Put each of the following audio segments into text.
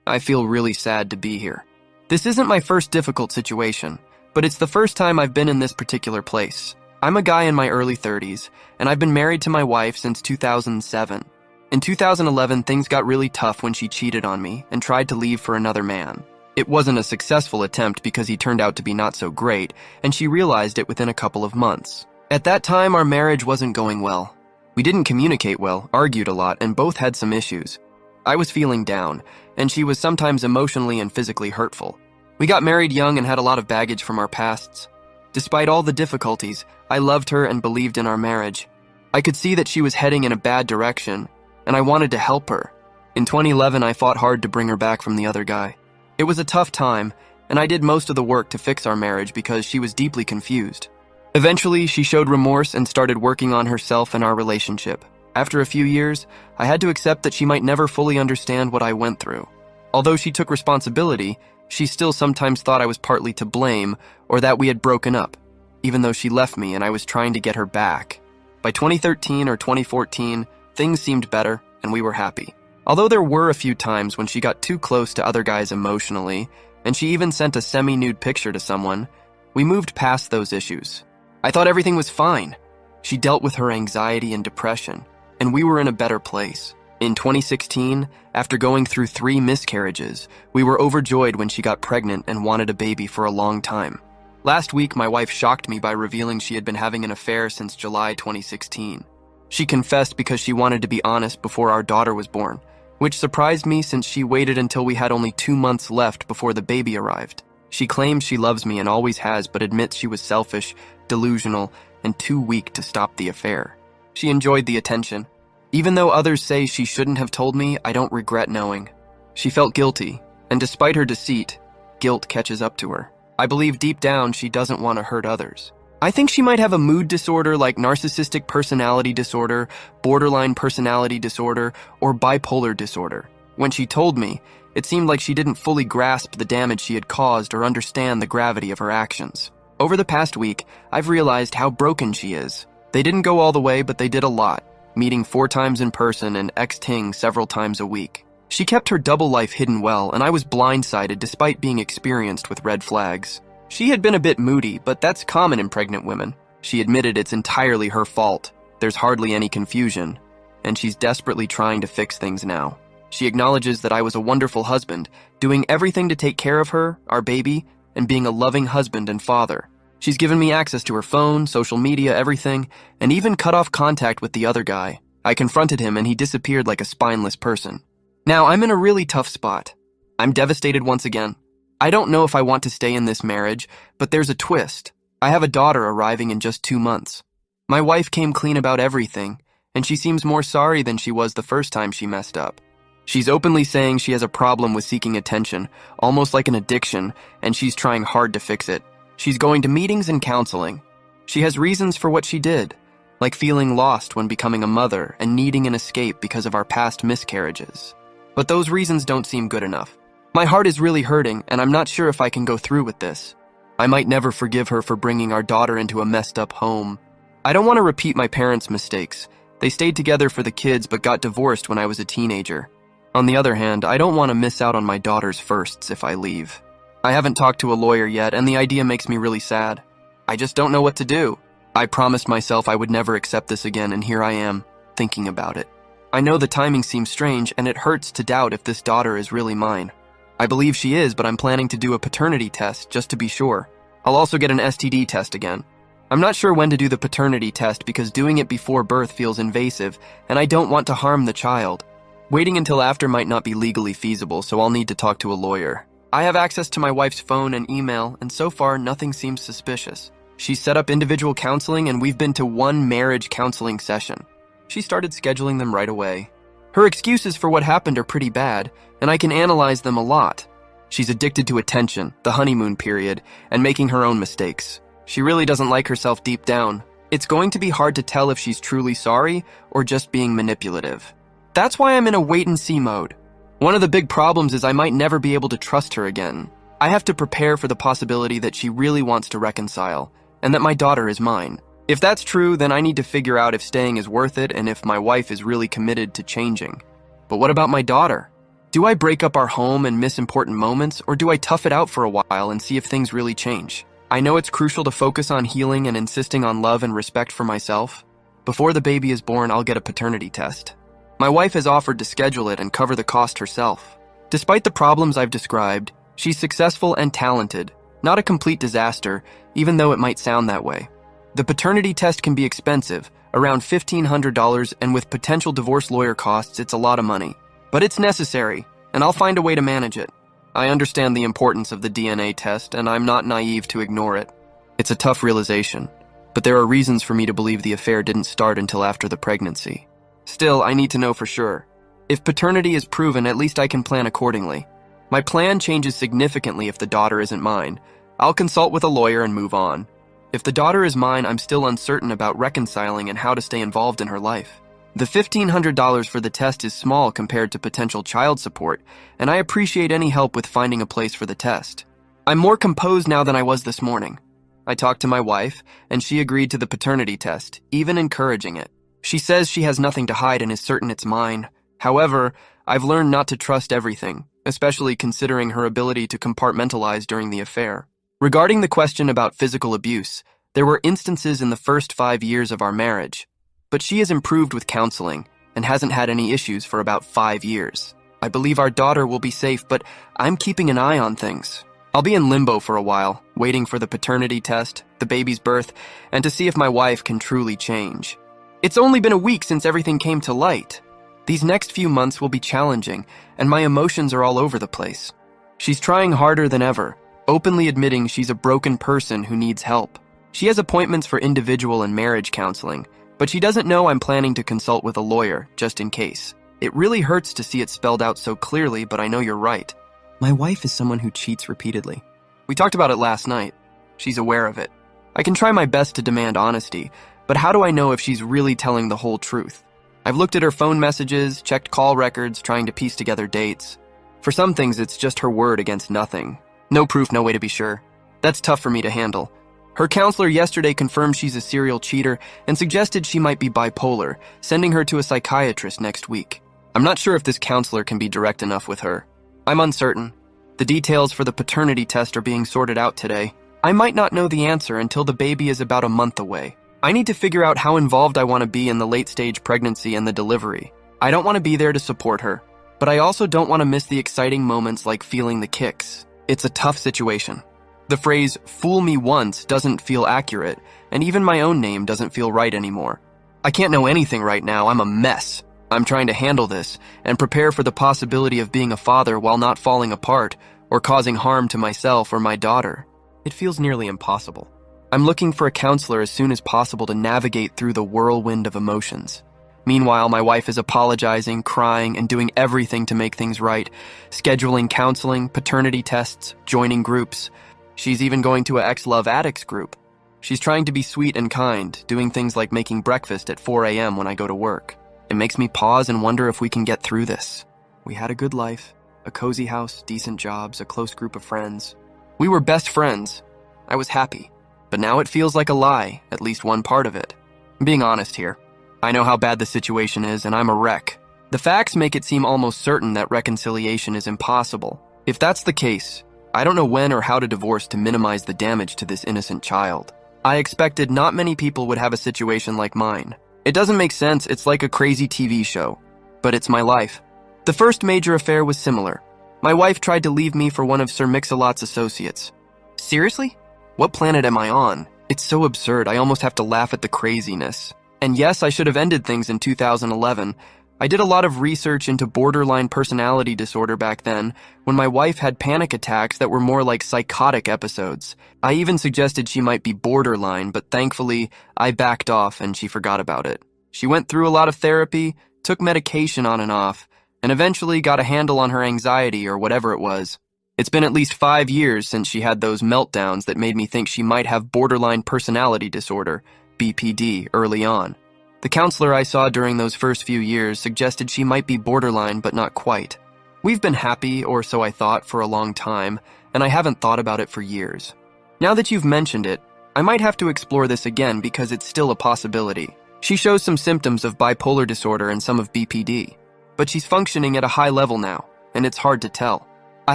I feel really sad to be here. This isn't my first difficult situation, but it's the first time I've been in this particular place. I'm a guy in my early 30s, and I've been married to my wife since 2007. In 2011, things got really tough when she cheated on me and tried to leave for another man. It wasn't a successful attempt because he turned out to be not so great, and she realized it within a couple of months. At that time, our marriage wasn't going well. We didn't communicate well, argued a lot, and both had some issues. I was feeling down, and she was sometimes emotionally and physically hurtful. We got married young and had a lot of baggage from our pasts. Despite all the difficulties, I loved her and believed in our marriage. I could see that she was heading in a bad direction, and I wanted to help her. In 2011, I fought hard to bring her back from the other guy. It was a tough time, and I did most of the work to fix our marriage because she was deeply confused. Eventually, she showed remorse and started working on herself and our relationship. After a few years, I had to accept that she might never fully understand what I went through. Although she took responsibility, she still sometimes thought I was partly to blame or that we had broken up, even though she left me and I was trying to get her back. By 2013 or 2014, things seemed better and we were happy. Although there were a few times when she got too close to other guys emotionally, and she even sent a semi-nude picture to someone, we moved past those issues. I thought everything was fine. She dealt with her anxiety and depression, and we were in a better place. In 2016, after going through 3 miscarriages, we were overjoyed when she got pregnant and wanted a baby for a long time. Last week, my wife shocked me by revealing she had been having an affair since July 2016. She confessed because she wanted to be honest before our daughter was born, which surprised me since she waited until we had only 2 months left before the baby arrived. She claims she loves me and always has, but admits she was selfish, delusional, and too weak to stop the affair. She enjoyed the attention. Even though others say she shouldn't have told me, I don't regret knowing. She felt guilty, and despite her deceit, guilt catches up to her. I believe deep down she doesn't want to hurt others. I think she might have a mood disorder like narcissistic personality disorder, borderline personality disorder, or bipolar disorder. When she told me, it seemed like she didn't fully grasp the damage she had caused or understand the gravity of her actions. Over the past week, I've realized how broken she is. They didn't go all the way, but they did a lot, meeting 4 times in person and texting several times a week. She kept her double life hidden well, and I was blindsided despite being experienced with red flags. She had been a bit moody, but that's common in pregnant women. She admitted it's entirely her fault. There's hardly any confusion, and she's desperately trying to fix things now. She acknowledges that I was a wonderful husband, doing everything to take care of her, our baby, and being a loving husband and father. She's given me access to her phone, social media, everything, and even cut off contact with the other guy. I confronted him and he disappeared like a spineless person. Now, I'm in a really tough spot. I'm devastated once again. I don't know if I want to stay in this marriage, but there's a twist. I have a daughter arriving in just 2 months. My wife came clean about everything, and she seems more sorry than she was the first time she messed up. She's openly saying she has a problem with seeking attention, almost like an addiction, and she's trying hard to fix it. She's going to meetings and counseling. She has reasons for what she did, like feeling lost when becoming a mother and needing an escape because of our past miscarriages. But those reasons don't seem good enough. My heart is really hurting, and I'm not sure if I can go through with this. I might never forgive her for bringing our daughter into a messed up home. I don't want to repeat my parents' mistakes. They stayed together for the kids but got divorced when I was a teenager. On the other hand, I don't want to miss out on my daughter's firsts if I leave. I haven't talked to a lawyer yet, and the idea makes me really sad. I just don't know what to do. I promised myself I would never accept this again, and here I am, thinking about it. I know the timing seems strange, and it hurts to doubt if this daughter is really mine. I believe she is, but I'm planning to do a paternity test just to be sure. I'll also get an STD test again. I'm not sure when to do the paternity test because doing it before birth feels invasive, and I don't want to harm the child. Waiting until after might not be legally feasible, so I'll need to talk to a lawyer. I have access to my wife's phone and email, and so far nothing seems suspicious. She's set up individual counseling, and we've been to 1 marriage counseling session. She started scheduling them right away. Her excuses for what happened are pretty bad, and I can analyze them a lot. She's addicted to attention, the honeymoon period, and making her own mistakes. She really doesn't like herself deep down. It's going to be hard to tell if she's truly sorry or just being manipulative. That's why I'm in a wait-and-see mode. One of the big problems is I might never be able to trust her again. I have to prepare for the possibility that she really wants to reconcile, and that my daughter is mine. If that's true, then I need to figure out if staying is worth it and if my wife is really committed to changing. But what about my daughter? Do I break up our home and miss important moments, or do I tough it out for a while and see if things really change? I know it's crucial to focus on healing and insisting on love and respect for myself. Before the baby is born, I'll get a paternity test. My wife has offered to schedule it and cover the cost herself. Despite the problems I've described, she's successful and talented, not a complete disaster, even though it might sound that way. The paternity test can be expensive, around $1,500, and with potential divorce lawyer costs, it's a lot of money. But it's necessary, and I'll find a way to manage it. I understand the importance of the DNA test, and I'm not naive to ignore it. It's a tough realization, but there are reasons for me to believe the affair didn't start until after the pregnancy. Still, I need to know for sure. If paternity is proven, at least I can plan accordingly. My plan changes significantly if the daughter isn't mine. I'll consult with a lawyer and move on. If the daughter is mine, I'm still uncertain about reconciling and how to stay involved in her life. The $1,500 for the test is small compared to potential child support, and I appreciate any help with finding a place for the test. I'm more composed now than I was this morning. I talked to my wife, and she agreed to the paternity test, even encouraging it. She says she has nothing to hide and is certain it's mine. However, I've learned not to trust everything, especially considering her ability to compartmentalize during the affair. Regarding the question about physical abuse, there were instances in the first 5 years of our marriage. But she has improved with counseling and hasn't had any issues for about 5 years. I believe our daughter will be safe, but I'm keeping an eye on things. I'll be in limbo for a while, waiting for the paternity test, the baby's birth, and to see if my wife can truly change. It's only been a week since everything came to light. These next few months will be challenging, and my emotions are all over the place. She's trying harder than ever, openly admitting she's a broken person who needs help. She has appointments for individual and marriage counseling, but she doesn't know I'm planning to consult with a lawyer, just in case. It really hurts to see it spelled out so clearly, but I know you're right. My wife is someone who cheats repeatedly. We talked about it last night. She's aware of it. I can try my best to demand honesty, but how do I know if she's really telling the whole truth? I've looked at her phone messages, checked call records, trying to piece together dates. For some things, it's just her word against nothing. No proof, no way to be sure. That's tough for me to handle. Her counselor yesterday confirmed she's a serial cheater and suggested she might be bipolar, sending her to a psychiatrist next week. I'm not sure if this counselor can be direct enough with her. I'm uncertain. The details for the paternity test are being sorted out today. I might not know the answer until the baby is about a month away. I need to figure out how involved I want to be in the late-stage pregnancy and the delivery. I don't want to be there to support her, but I also don't want to miss the exciting moments like feeling the kicks. It's a tough situation. The phrase, "fool me once," doesn't feel accurate, and even my own name doesn't feel right anymore. I can't know anything right now. I'm a mess. I'm trying to handle this and prepare for the possibility of being a father while not falling apart or causing harm to myself or my daughter. It feels nearly impossible. I'm looking for a counselor as soon as possible to navigate through the whirlwind of emotions. Meanwhile, my wife is apologizing, crying, and doing everything to make things right, scheduling counseling, paternity tests, joining groups. She's even going to a ex-love addicts group. She's trying to be sweet and kind, doing things like making breakfast at 4 a.m. when I go to work. It makes me pause and wonder if we can get through this. We had a good life, a cozy house, decent jobs, a close group of friends. We were best friends. I was happy. But now it feels like a lie, at least one part of it. I'm being honest here. I know how bad the situation is, and I'm a wreck. The facts make it seem almost certain that reconciliation is impossible. If that's the case, I don't know when or how to divorce to minimize the damage to this innocent child. I expected not many people would have a situation like mine. It doesn't make sense, it's like a crazy TV show. But it's my life. The first major affair was similar. My wife tried to leave me for one of Sir Mix-a-Lot's associates. Seriously? What planet am I on? It's so absurd, I almost have to laugh at the craziness. And yes, I should have ended things in 2011. I did a lot of research into borderline personality disorder back then, when my wife had panic attacks that were more like psychotic episodes. I even suggested she might be borderline, but thankfully, I backed off and she forgot about it. She went through a lot of therapy, took medication on and off, and eventually got a handle on her anxiety or whatever it was. It's been at least 5 years since she had those meltdowns that made me think she might have borderline personality disorder, BPD, early on. The counselor I saw during those first few years suggested she might be borderline, but not quite. We've been happy, or so I thought, for a long time, and I haven't thought about it for years. Now that you've mentioned it, I might have to explore this again because it's still a possibility. She shows some symptoms of bipolar disorder and some of BPD, but she's functioning at a high level now. and it's hard to tell. I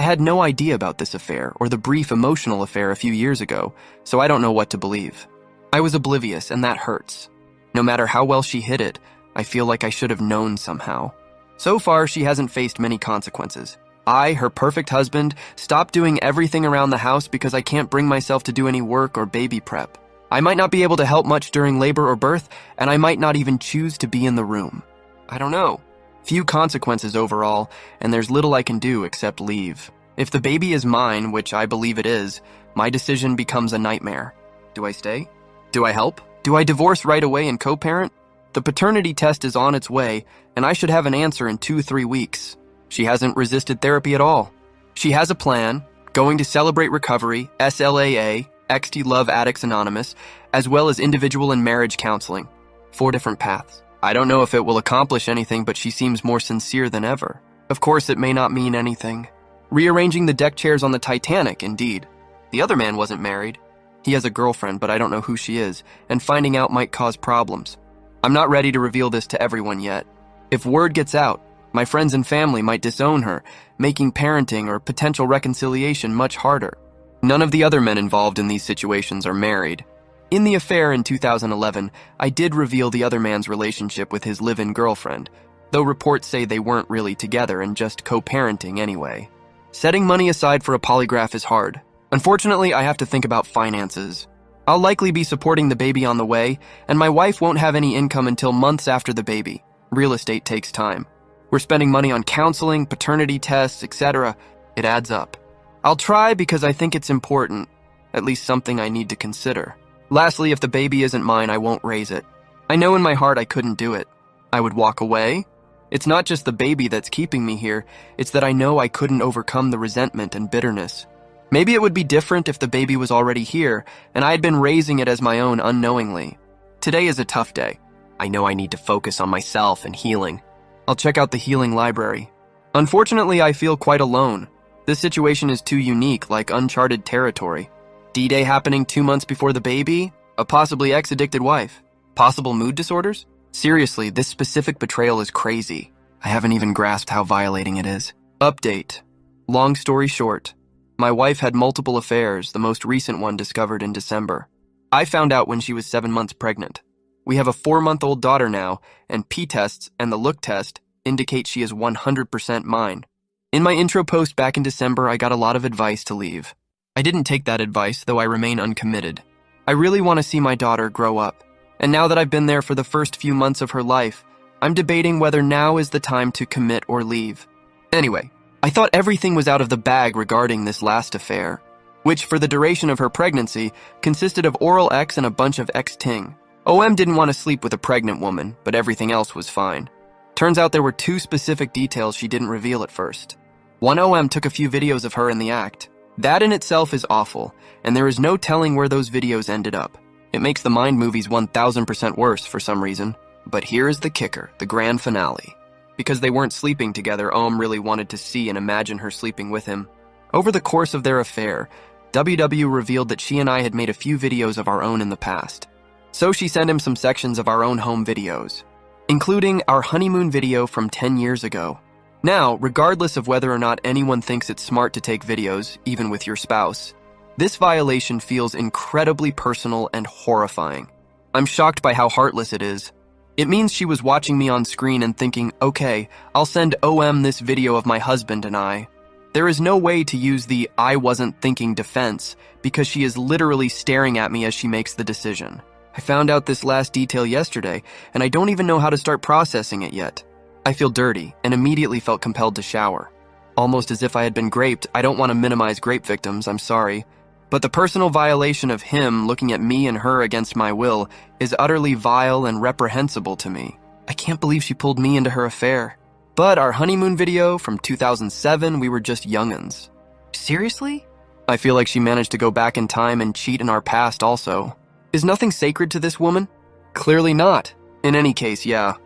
had no idea about this affair or the brief emotional affair a few years ago, so I don't know what to believe. I was oblivious, and that hurts. No matter how well she hid it, I feel like I should have known somehow. So far, she hasn't faced many consequences. I, her perfect husband, stopped doing everything around the house because I can't bring myself to do any work or baby prep. I might not be able to help much during labor or birth, and I might not even choose to be in the room. I don't know. Few consequences overall, and there's little I can do except leave. If the baby is mine, which I believe it is, my decision becomes a nightmare. Do I stay? Do I help? Do I divorce right away and co-parent? The paternity test is on its way, and I should have an answer in 2-3 weeks. She hasn't resisted therapy at all. She has a plan, going to Celebrate Recovery, SLAA, XT Love Addicts Anonymous, as well as individual and marriage counseling. 4 different paths. I don't know if it will accomplish anything, but she seems more sincere than ever. Of course, it may not mean anything. Rearranging the deck chairs on the Titanic, indeed. The other man wasn't married. He has a girlfriend, but I don't know who she is, and finding out might cause problems. I'm not ready to reveal this to everyone yet. If word gets out, my friends and family might disown her, making parenting or potential reconciliation much harder. None of the other men involved in these situations are married. In the affair in 2011, I did reveal the other man's relationship with his live-in girlfriend, though reports say they weren't really together and just co-parenting anyway. Setting money aside for a polygraph is hard. Unfortunately, I have to think about finances. I'll likely be supporting the baby on the way, and my wife won't have any income until months after the baby. Real estate takes time. We're spending money on counseling, paternity tests, etc. It adds up. I'll try because I think it's important, at least something I need to consider. Lastly, if the baby isn't mine, I won't raise it. I know in my heart I couldn't do it. I would walk away. It's not just the baby that's keeping me here, it's that I know I couldn't overcome the resentment and bitterness. Maybe it would be different if the baby was already here, and I had been raising it as my own unknowingly. Today is a tough day. I know I need to focus on myself and healing. I'll check out the healing library. Unfortunately, I feel quite alone. This situation is too unique, like uncharted territory. D-Day happening 2 months before the baby? A possibly ex-addicted wife? Possible mood disorders? Seriously, this specific betrayal is crazy. I haven't even grasped how violating it is. Update. Long story short, my wife had multiple affairs, the most recent one discovered in December. I found out when she was 7 months pregnant. We have a 4-month-old daughter now, and P-tests and the look test indicate she is 100% mine. In my intro post back in December, I got a lot of advice to leave. I didn't take that advice, though I remain uncommitted. I really want to see my daughter grow up. And now that I've been there for the first few months of her life, I'm debating whether now is the time to commit or leave. Anyway, I thought everything was out of the bag regarding this last affair, which for the duration of her pregnancy consisted of oral X and a bunch of X-ting. OM didn't want to sleep with a pregnant woman, but everything else was fine. Turns out there were 2 specific details she didn't reveal at first. One, OM took a few videos of her in the act. That in itself is awful, and there is no telling where those videos ended up. It makes the Mind movies 1000% worse for some reason. But here is the kicker, the grand finale. Because they weren't sleeping together, OM really wanted to see and imagine her sleeping with him. Over the course of their affair, WW revealed that she and I had made a few videos of our own in the past. So she sent him some sections of our own home videos, including our honeymoon video from 10 years ago. Now, regardless of whether or not anyone thinks it's smart to take videos, even with your spouse, this violation feels incredibly personal and horrifying. I'm shocked by how heartless it is. It means she was watching me on screen and thinking, okay, I'll send OM this video of my husband and I. There is no way to use the I wasn't thinking defense because she is literally staring at me as she makes the decision. I found out this last detail yesterday, and I don't even know how to start processing it yet. I feel dirty and immediately felt compelled to shower. Almost as if I had been raped. I don't want to minimize rape victims, I'm sorry. But the personal violation of him looking at me and her against my will is utterly vile and reprehensible to me. I can't believe she pulled me into her affair. But our honeymoon video from 2007, we were just young'uns. Seriously? I feel like she managed to go back in time and cheat in our past also. Is nothing sacred to this woman? Clearly not. In any case, yeah.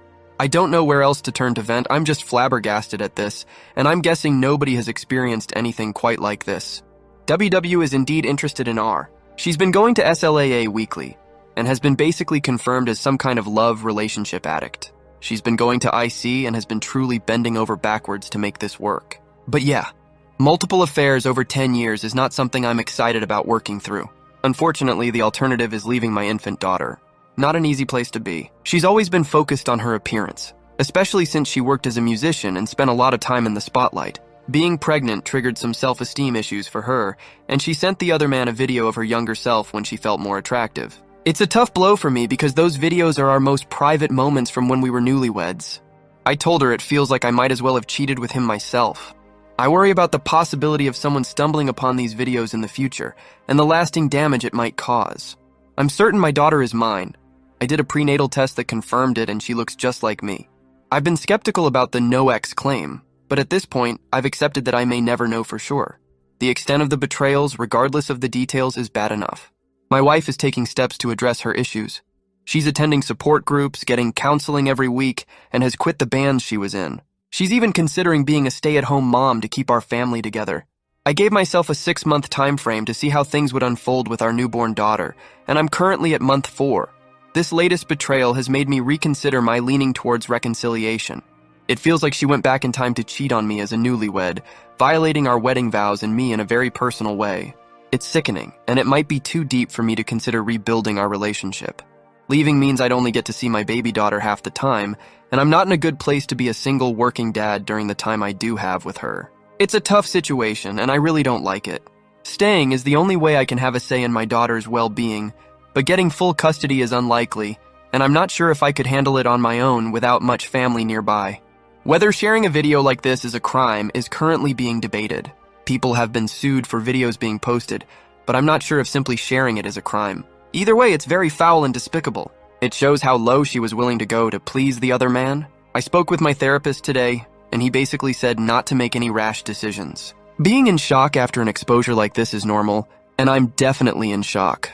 I don't know where else to turn to vent. I'm just flabbergasted at this, and I'm guessing nobody has experienced anything quite like this. WW is indeed interested in R. She's been going to SLAA weekly, and has been basically confirmed as some kind of love relationship addict. She's been going to IC and has been truly bending over backwards to make this work. But yeah, multiple affairs over 10 years is not something I'm excited about working through. Unfortunately, the alternative is leaving my infant daughter. Not an easy place to be. She's always been focused on her appearance, especially since she worked as a musician and spent a lot of time in the spotlight. Being pregnant triggered some self-esteem issues for her, and she sent the other man a video of her younger self when she felt more attractive. It's a tough blow for me because those videos are our most private moments from when we were newlyweds. I told her it feels like I might as well have cheated with him myself. I worry about the possibility of someone stumbling upon these videos in the future and the lasting damage it might cause. I'm certain my daughter is mine. I did a prenatal test that confirmed it and she looks just like me. I've been skeptical about the no-ex claim, but at this point, I've accepted that I may never know for sure. The extent of the betrayals, regardless of the details, is bad enough. My wife is taking steps to address her issues. She's attending support groups, getting counseling every week, and has quit the bands she was in. She's even considering being a stay-at-home mom to keep our family together. I gave myself a 6-month time frame to see how things would unfold with our newborn daughter, and I'm currently at month 4. This latest betrayal has made me reconsider my leaning towards reconciliation. It feels like she went back in time to cheat on me as a newlywed, violating our wedding vows and me in a very personal way. It's sickening, and it might be too deep for me to consider rebuilding our relationship. Leaving means I'd only get to see my baby daughter half the time, and I'm not in a good place to be a single working dad during the time I do have with her. It's a tough situation, and I really don't like it. Staying is the only way I can have a say in my daughter's well-being, but getting full custody is unlikely, and I'm not sure if I could handle it on my own without much family nearby. Whether sharing a video like this is a crime is currently being debated. People have been sued for videos being posted, but I'm not sure if simply sharing it is a crime. Either way, it's very foul and despicable. It shows how low she was willing to go to please the other man. I spoke with my therapist today, and he basically said not to make any rash decisions. Being in shock after an exposure like this is normal, and I'm definitely in shock.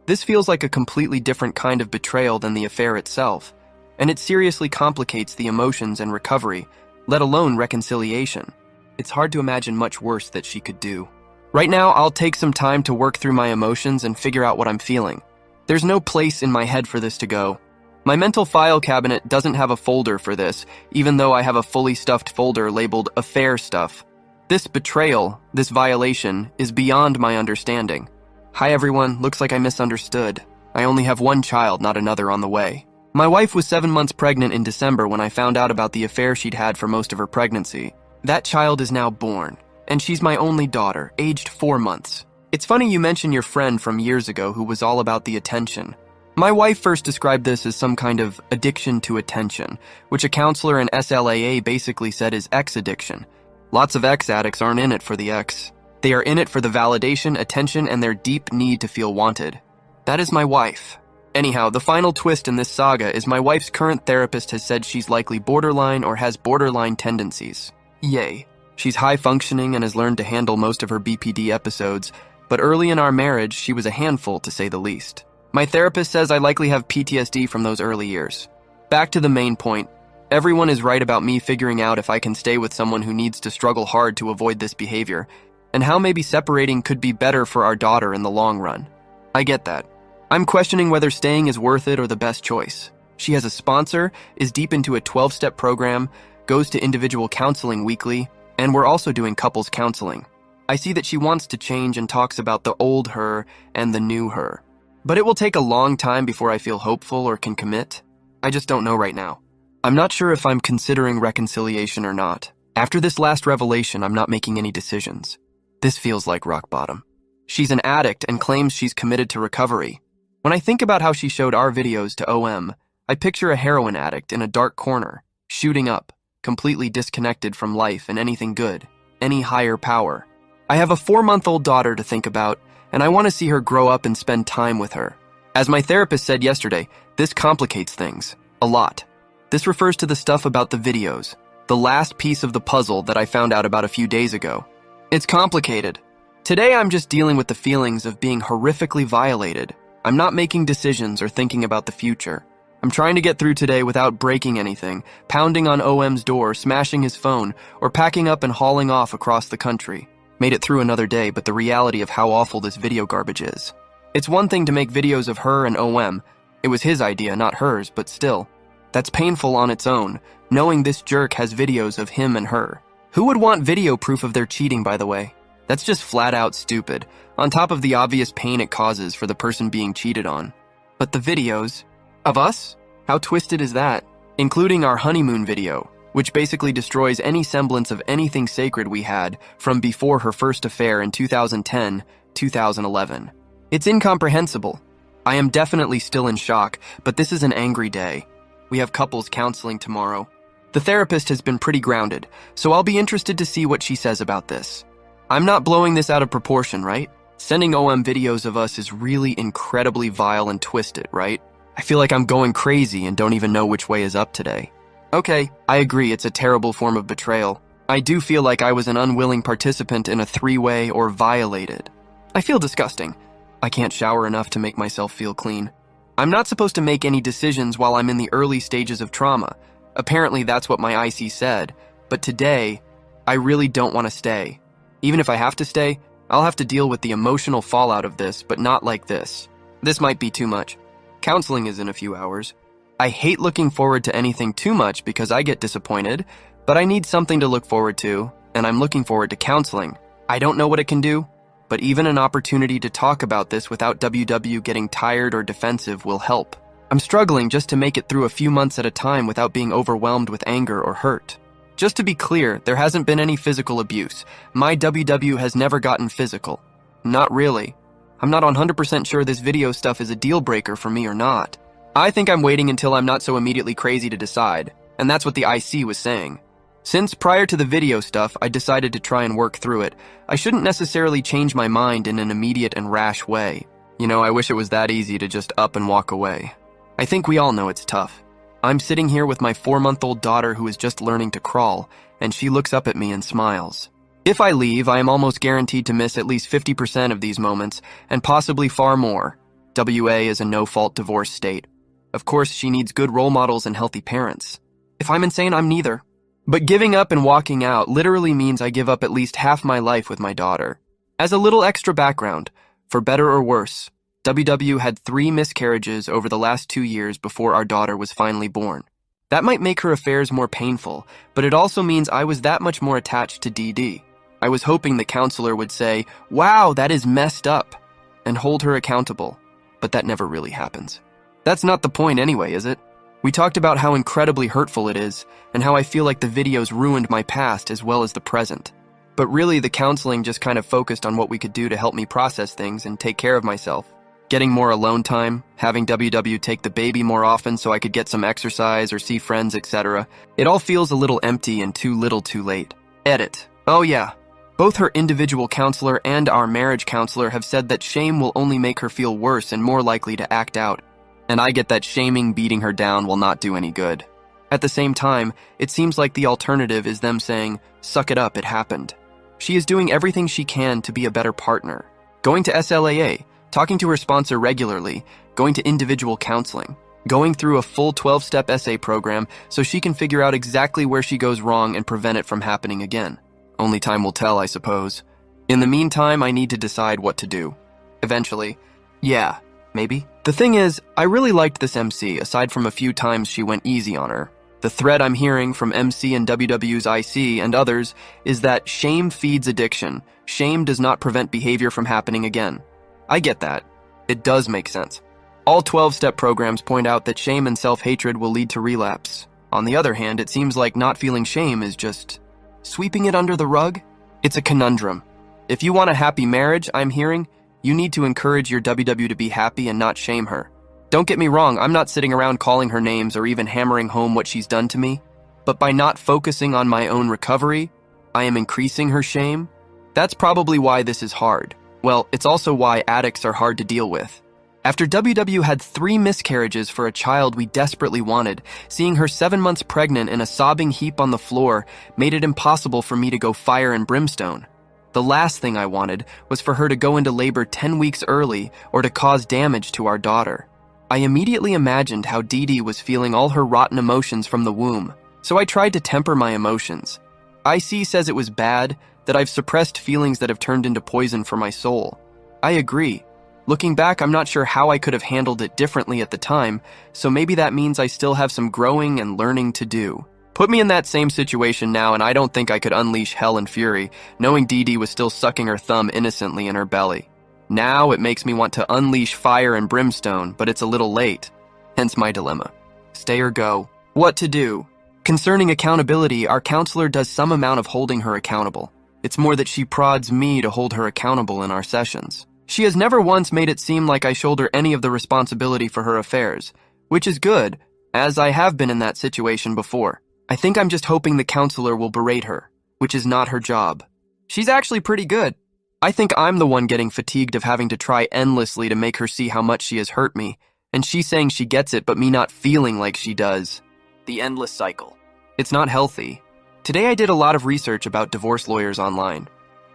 This feels like a completely different kind of betrayal than the affair itself, and it seriously complicates the emotions and recovery, let alone reconciliation. It's hard to imagine much worse that she could do. Right now, I'll take some time to work through my emotions and figure out what I'm feeling. There's no place in my head for this to go. My mental file cabinet doesn't have a folder for this, even though I have a fully stuffed folder labeled affair stuff. This betrayal, this violation, is beyond my understanding. Hi everyone, looks like I misunderstood. I only have one child, not another on the way. My wife was 7 months pregnant in December when I found out about the affair she'd had for most of her pregnancy. That child is now born, and she's my only daughter, aged 4 months. It's funny you mention your friend from years ago who was all about the attention. My wife first described this as some kind of addiction to attention, which a counselor in SLAA basically said is X addiction. Lots of X addicts aren't in it for the X. They are in it for the validation, attention, and their deep need to feel wanted. That is my wife. Anyhow, the final twist in this saga is my wife's current therapist has said she's likely borderline or has borderline tendencies. Yay. She's high-functioning and has learned to handle most of her BPD episodes, but early in our marriage, she was a handful to say the least. My therapist says I likely have PTSD from those early years. Back to the main point. Everyone is right about me figuring out if I can stay with someone who needs to struggle hard to avoid this behavior, and how maybe separating could be better for our daughter in the long run. I get that. I'm questioning whether staying is worth it or the best choice. She has a sponsor, is deep into a 12-step program, goes to individual counseling weekly, and we're also doing couples counseling. I see that she wants to change and talks about the old her and the new her. But it will take a long time before I feel hopeful or can commit. I just don't know right now. I'm not sure if I'm considering reconciliation or not. After this last revelation, I'm not making any decisions. This feels like rock bottom. She's an addict and claims she's committed to recovery. When I think about how she showed our videos to OM, I picture a heroin addict in a dark corner, shooting up, completely disconnected from life and anything good, any higher power. I have a 4-month-old daughter to think about, and I want to see her grow up and spend time with her. As my therapist said yesterday, this complicates things. A lot. This refers to the stuff about the videos, the last piece of the puzzle that I found out about a few days ago. It's complicated. Today I'm just dealing with the feelings of being horrifically violated. I'm not making decisions or thinking about the future. I'm trying to get through today without breaking anything, pounding on OM's door, smashing his phone, or packing up and hauling off across the country. Made it through another day, but the reality of how awful this video garbage is. It's one thing to make videos of her and OM. It was his idea, not hers, but still. That's painful on its own, knowing this jerk has videos of him and her. Who would want video proof of their cheating, by the way? That's just flat out stupid, on top of the obvious pain it causes for the person being cheated on. But the videos of us? How twisted is that? Including our honeymoon video, which basically destroys any semblance of anything sacred we had from before her first affair in 2010, 2011. It's incomprehensible. I am definitely still in shock, but this is an angry day. We have couples counseling tomorrow. The therapist has been pretty grounded, so I'll be interested to see what she says about this. I'm not blowing this out of proportion, right? Sending OM videos of us is really incredibly vile and twisted, right? I feel like I'm going crazy and don't even know which way is up today. Okay, I agree it's a terrible form of betrayal. I do feel like I was an unwilling participant in a three-way or violated. I feel disgusting. I can't shower enough to make myself feel clean. I'm not supposed to make any decisions while I'm in the early stages of trauma. Apparently that's what my IC said, but today, I really don't want to stay. Even if I have to stay, I'll have to deal with the emotional fallout of this, but not like this. This might be too much. Counseling is in a few hours. I hate looking forward to anything too much because I get disappointed, but I need something to look forward to, and I'm looking forward to counseling. I don't know what it can do, but even an opportunity to talk about this without WW getting tired or defensive will help. I'm struggling just to make it through a few months at a time without being overwhelmed with anger or hurt. Just to be clear, there hasn't been any physical abuse. My WW has never gotten physical. Not really. I'm not 100% sure this video stuff is a deal breaker for me or not. I think I'm waiting until I'm not so immediately crazy to decide, and that's what the IC was saying. Since prior to the video stuff, I decided to try and work through it, I shouldn't necessarily change my mind in an immediate and rash way. You know, I wish it was that easy to just up and walk away. I think we all know it's tough. I'm sitting here with my 4-month-old daughter who is just learning to crawl, and she looks up at me and smiles. If I leave, I am almost guaranteed to miss at least 50% of these moments, and possibly far more. WA is a no-fault divorce state. Of course, she needs good role models and healthy parents. If I'm insane, I'm neither. But giving up and walking out literally means I give up at least half my life with my daughter. As a little extra background, for better or worse, WW had 3 miscarriages over the last 2 years before our daughter was finally born. That might make her affairs more painful, but it also means I was that much more attached to DD. I was hoping the counselor would say, "Wow, that is messed up," and hold her accountable, but that never really happens. That's not the point anyway, is it? We talked about how incredibly hurtful it is, and how I feel like the videos ruined my past as well as the present. But really, the counseling just kind of focused on what we could do to help me process things and take care of myself. Getting more alone time, having WW take the baby more often so I could get some exercise or see friends, etc. It all feels a little empty and too little too late. Edit. Oh yeah. Both her individual counselor and our marriage counselor have said that shame will only make her feel worse and more likely to act out. And I get that shaming beating her down will not do any good. At the same time, it seems like the alternative is them saying, "Suck it up, it happened." She is doing everything she can to be a better partner. Going to SLAA, talking to her sponsor regularly, going to individual counseling, going through a full 12-step essay program so she can figure out exactly where she goes wrong and prevent it from happening again. Only time will tell, I suppose. In the meantime, I need to decide what to do. Eventually. Yeah, maybe. The thing is, I really liked this MC, aside from a few times she went easy on her. The thread I'm hearing from MC and WW's IC and others is that shame feeds addiction. Shame does not prevent behavior from happening again. I get that. It does make sense. All 12-step programs point out that shame and self-hatred will lead to relapse. On the other hand, it seems like not feeling shame is just sweeping it under the rug. It's a conundrum. If you want a happy marriage, I'm hearing, you need to encourage your WW to be happy and not shame her. Don't get me wrong, I'm not sitting around calling her names or even hammering home what she's done to me, but by not focusing on my own recovery, I am increasing her shame. That's probably why this is hard. Well, it's also why addicts are hard to deal with. After WW had 3 miscarriages for a child we desperately wanted, seeing her 7 months pregnant in a sobbing heap on the floor made it impossible for me to go fire and brimstone. The last thing I wanted was for her to go into labor 10 weeks early or to cause damage to our daughter. I immediately imagined how Dee Dee was feeling all her rotten emotions from the womb, so I tried to temper my emotions. IC says it was bad, that I've suppressed feelings that have turned into poison for my soul. I agree. Looking back, I'm not sure how I could have handled it differently at the time, so maybe that means I still have some growing and learning to do. Put me in that same situation now, and I don't think I could unleash hell and fury, knowing Dee Dee was still sucking her thumb innocently in her belly. Now it makes me want to unleash fire and brimstone, but it's a little late. Hence my dilemma. Stay or go. What to do? Concerning accountability, our counselor does some amount of holding her accountable. It's more that she prods me to hold her accountable in our sessions. She has never once made it seem like I shoulder any of the responsibility for her affairs, which is good, as I have been in that situation before. I think I'm just hoping the counselor will berate her, which is not her job. She's actually pretty good. I think I'm the one getting fatigued of having to try endlessly to make her see how much she has hurt me, and she's saying she gets it but me not feeling like she does. The endless cycle. It's not healthy. Today I did a lot of research about divorce lawyers online.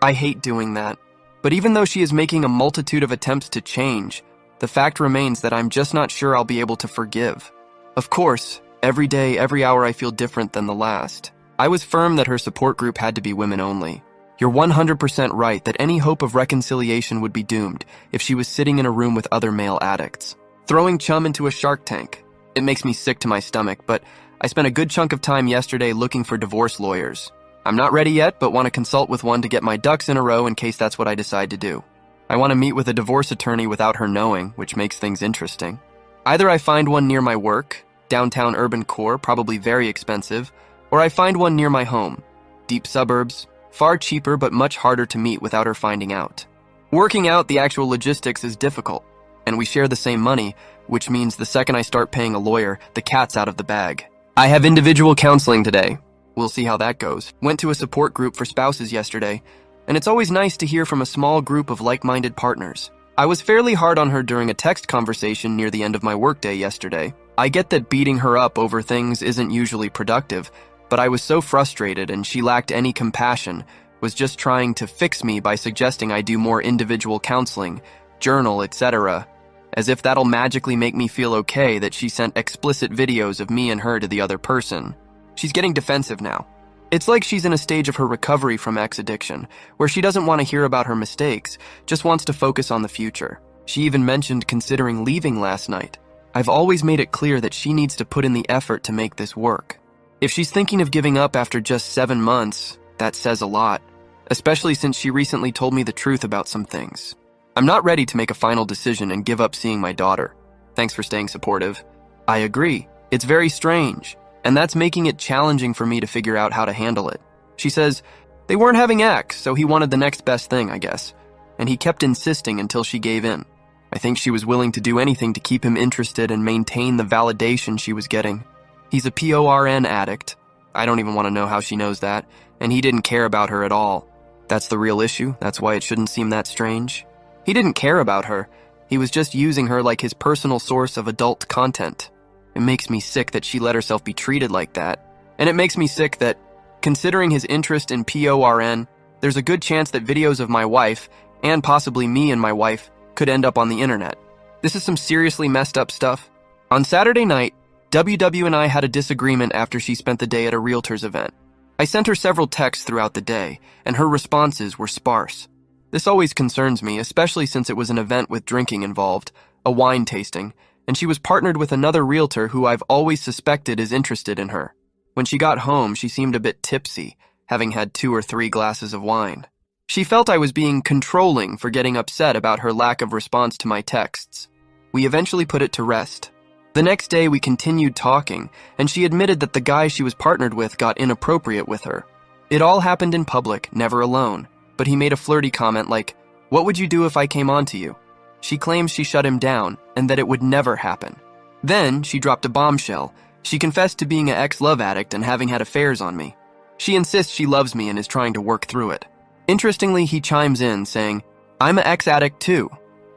I hate doing that. But even though she is making a multitude of attempts to change, the fact remains that I'm just not sure I'll be able to forgive. Of course, every day, every hour I feel different than the last. I was firm that her support group had to be women only. You're 100% right that any hope of reconciliation would be doomed if she was sitting in a room with other male addicts. Throwing chum into a shark tank. It makes me sick to my stomach, but I spent a good chunk of time yesterday looking for divorce lawyers. I'm not ready yet, but want to consult with one to get my ducks in a row in case that's what I decide to do. I want to meet with a divorce attorney without her knowing, which makes things interesting. Either I find one near my work, downtown urban core, probably very expensive, or I find one near my home, deep suburbs, far cheaper but much harder to meet without her finding out. Working out the actual logistics is difficult, and we share the same money, which means the second I start paying a lawyer, the cat's out of the bag. I have individual counseling today. We'll see how that goes. Went to a support group for spouses yesterday, and it's always nice to hear from a small group of like-minded partners. I was fairly hard on her during a text conversation near the end of my workday yesterday. I get that beating her up over things isn't usually productive, but I was so frustrated and she lacked any compassion, was just trying to fix me by suggesting I do more individual counseling, journal, etc., as if that'll magically make me feel okay that she sent explicit videos of me and her to the other person. She's getting defensive now. It's like she's in a stage of her recovery from ex addiction, where she doesn't want to hear about her mistakes, just wants to focus on the future. She even mentioned considering leaving last night. I've always made it clear that she needs to put in the effort to make this work. If she's thinking of giving up after just 7 months, that says a lot, especially since she recently told me the truth about some things. I'm not ready to make a final decision and give up seeing my daughter. Thanks for staying supportive. I agree. It's very strange, and that's making it challenging for me to figure out how to handle it. She says, they weren't having X, so he wanted the next best thing, I guess. And he kept insisting until she gave in. I think she was willing to do anything to keep him interested and maintain the validation she was getting. He's a PORN addict. I don't even want to know how she knows that, and he didn't care about her at all. That's the real issue. That's why it shouldn't seem that strange. He didn't care about her. He was just using her like his personal source of adult content. It makes me sick that she let herself be treated like that. And it makes me sick that, considering his interest in PORN, there's a good chance that videos of my wife, and possibly me and my wife, could end up on the internet. This is some seriously messed up stuff. On Saturday night, WW and I had a disagreement after she spent the day at a realtor's event. I sent her several texts throughout the day, and her responses were sparse. This always concerns me, especially since it was an event with drinking involved, a wine tasting, and she was partnered with another realtor who I've always suspected is interested in her. When she got home, she seemed a bit tipsy, having had 2 or 3 glasses of wine. She felt I was being controlling for getting upset about her lack of response to my texts. We eventually put it to rest. The next day, we continued talking, and she admitted that the guy she was partnered with got inappropriate with her. It all happened in public, never alone, but he made a flirty comment like, "What would you do if I came on to you?" She claims she shut him down, and that it would never happen. Then, she dropped a bombshell. She confessed to being an ex-love addict and having had affairs on me. She insists she loves me and is trying to work through it. Interestingly, he chimes in, saying, "I'm an ex-addict too."